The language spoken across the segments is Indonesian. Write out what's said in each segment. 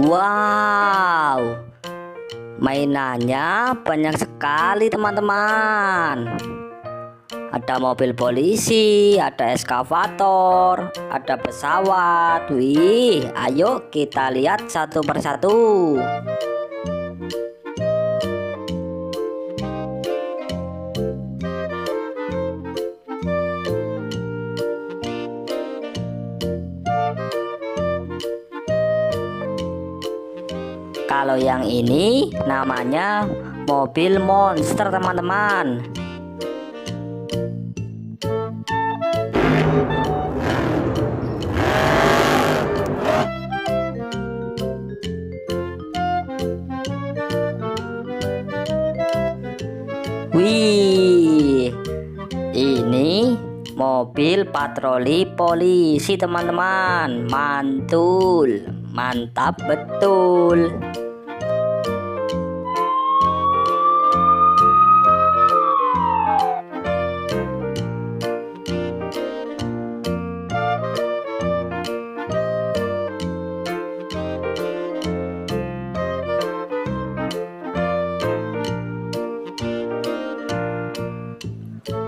Wow, mainannya banyak sekali teman-teman. Ada mobil polisi, ada eskavator, ada pesawat. Wih, ayo kita lihat satu persatu. Kalau yang ini namanya mobil monster teman-teman. Wih, ini mobil patroli polisi teman-teman. Mantul, mantap betul.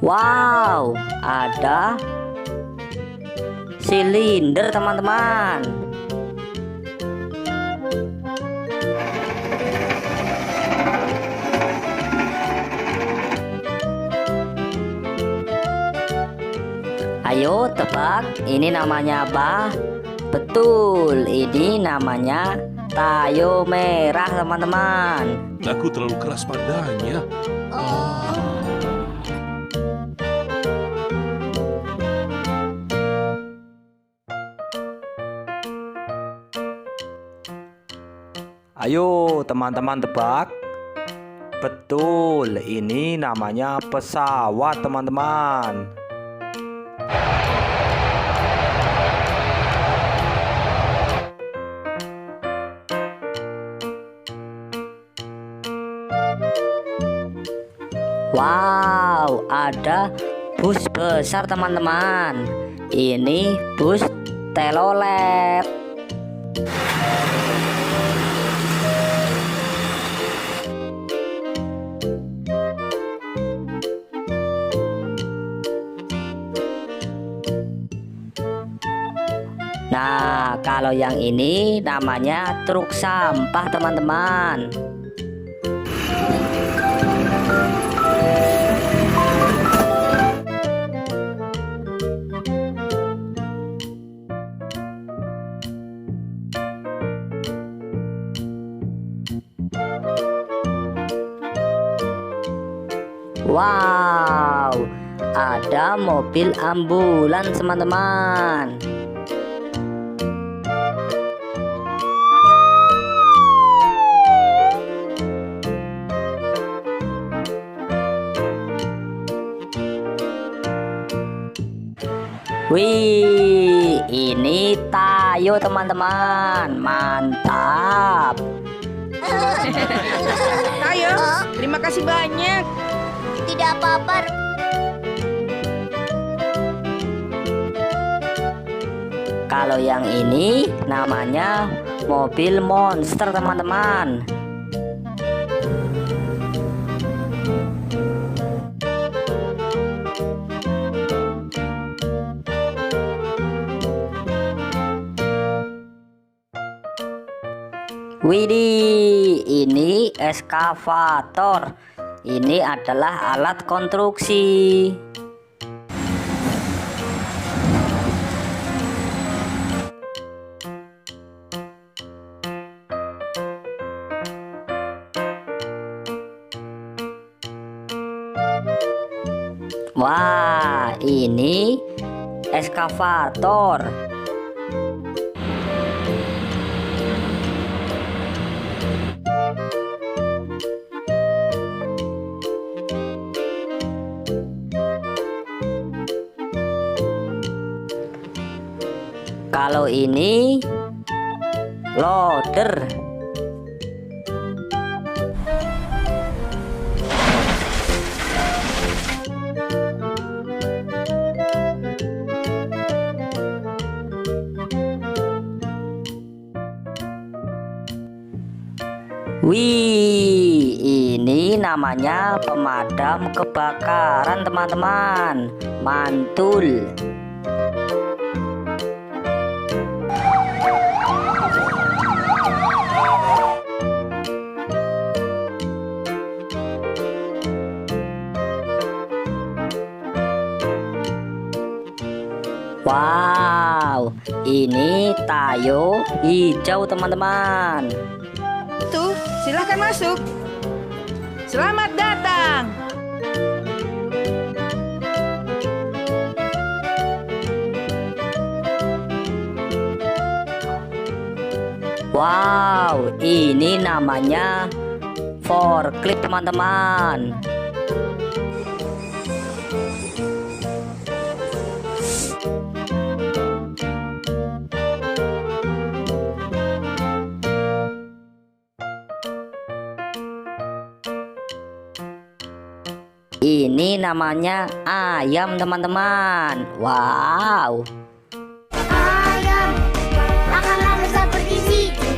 Wow, ada silinder teman-teman. Ayo tebak, ini namanya apa? Betul, ini namanya tayo merah teman-teman. Aku terlalu keras padanya. Ayo teman-teman tebak. Betul, ini namanya pesawat teman-teman. Wow, ada bus besar teman-teman. Ini bus telolet. Nah, kalau yang ini namanya truk sampah teman-teman. Wow, ada mobil ambulans teman-teman. Wih, ini tayo teman-teman, mantap. Tayo, terima kasih banyak. Tidak apa-apa. Kalau yang ini namanya mobil monster teman-teman. Widih, ini eskavator. Ini adalah alat konstruksi. Wah, ini eskavator. Kalau ini loader. Wih, ini namanya pemadam kebakaran teman-teman. Mantul. Wow, ini Tayo hijau teman-teman. Tuh, silahkan masuk. Selamat datang. Wow, ini namanya forklift teman-teman. Ini namanya ayam teman-teman. Wow. Ayam akan lari seperti Ziki.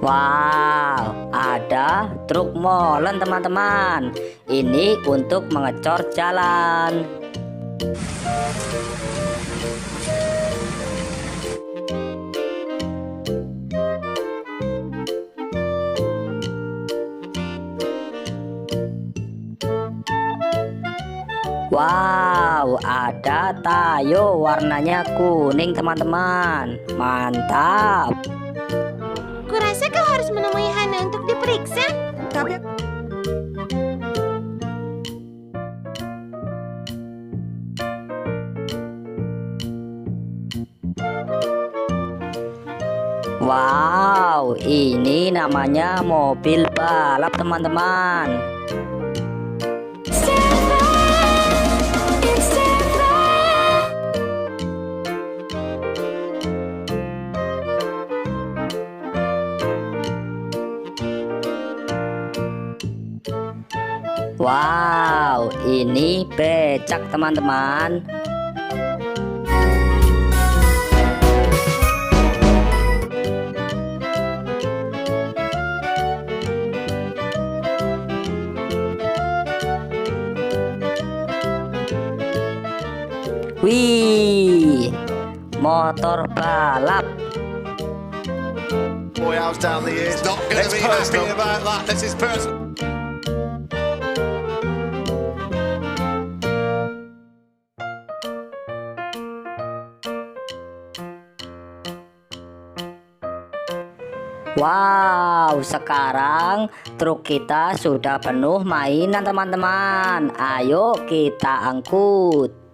Wow, ada truk molen teman-teman. Ini untuk mengecor jalan. Wow, ada Tayo warnanya kuning teman-teman. Mantap. Kurasa kau harus menemui Hana untuk diperiksa. Tapi Wow, ini namanya mobil balap teman-teman. Wow, ini becak teman-teman. Wih, motor balap. Boy, I was down the years. Not going to be happy about that. This is personal. Wow, sekarang truk kita sudah penuh mainan teman-teman. Ayo kita angkut.